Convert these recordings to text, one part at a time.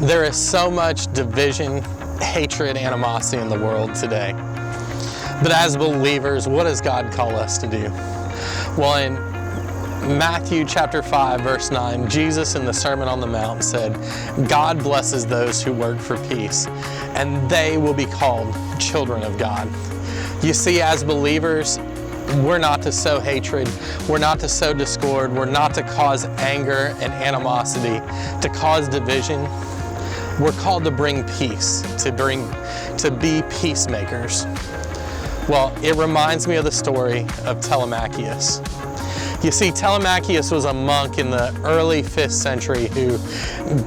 There is so much division, hatred, animosity in the world today. But as believers, what does God call us to do? Well, in Matthew chapter 5, verse 9, Jesus in the Sermon on the Mount said, God blesses those who work for peace, and they will be called children of God. You see, as believers, we're not to sow hatred, we're not to sow discord, we're not to cause anger and animosity, to cause division. We're called to bring peace, to be peacemakers. Well, it reminds me of the story of Telemachus. You see, Telemachus was a monk in the early 5th century who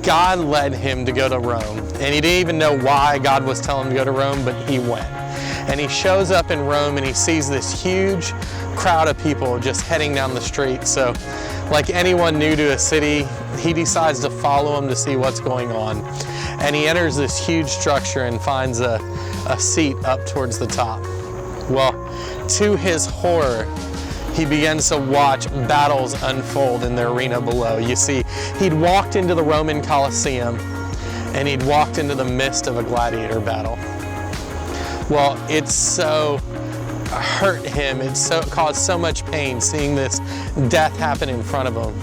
God led him to go to Rome. And he didn't even know why God was telling him to go to Rome, but he went. And he shows up in Rome and he sees this huge crowd of people just heading down the street. So like anyone new to a city, he decides to follow them to see what's going on. And he enters this huge structure and finds a seat up towards the top. Well, to his horror, he begins to watch battles unfold in the arena below. You see, he'd walked into the Roman Colosseum and he'd walked into the midst of a gladiator battle. Well, it so hurt him, it caused so much pain seeing this death happen in front of him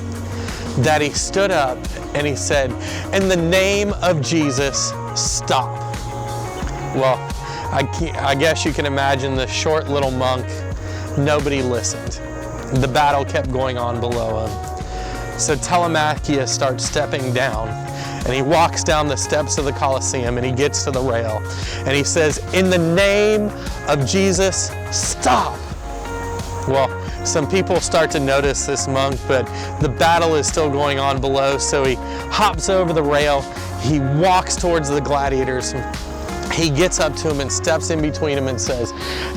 that he stood up and he said, in the name of Jesus, stop. Well, I guess you can imagine the short little monk, nobody listened. The battle kept going on below him. So Telemachus starts stepping down and he walks down the steps of the Colosseum and he gets to the rail and he says, in the name of Jesus, stop. Well, some people start to notice this monk, but the battle is still going on below, so he hops over the rail, he walks towards the gladiators, he gets up to him and steps in between them and says,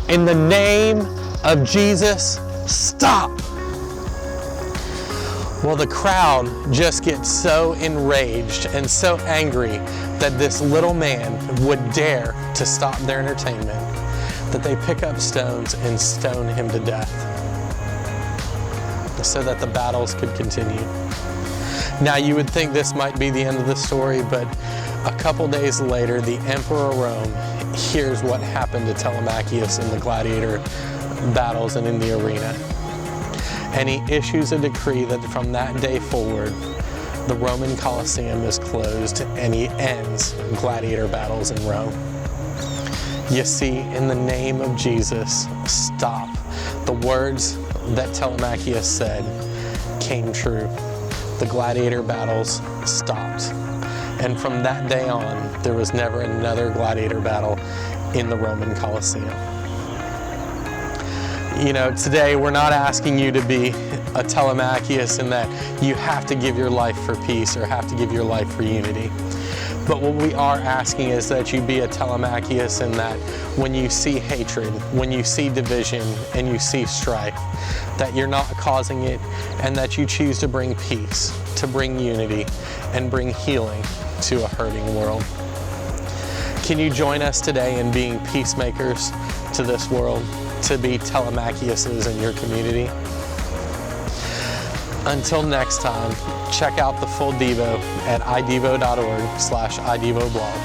in the name of Jesus, stop. Well, the crowd just gets so enraged and so angry that this little man would dare to stop their entertainment that they pick up stones and stone him to death so that the battles could continue. Now, you would think this might be the end of the story, but a couple days later, the Emperor of Rome hears what happened to Telemachus in the gladiator battles and in the arena. And he issues a decree that from that day forward, the Roman Colosseum is closed and he ends gladiator battles in Rome. You see, in the name of Jesus, stop. The words that Telemachus said came true. The gladiator battles stopped. And from that day on, there was never another gladiator battle in the Roman Colosseum. You know, today we're not asking you to be a Telemachus in that you have to give your life for peace or have to give your life for unity. But what we are asking is that you be a Telemachus in that when you see hatred, when you see division, and you see strife, that you're not causing it, and that you choose to bring peace, to bring unity, and bring healing to a hurting world. Can you join us today in being peacemakers to this world, to be Telemachuses in your community? Until next time, check out the full Devo at iDevo.org/iDevo blog.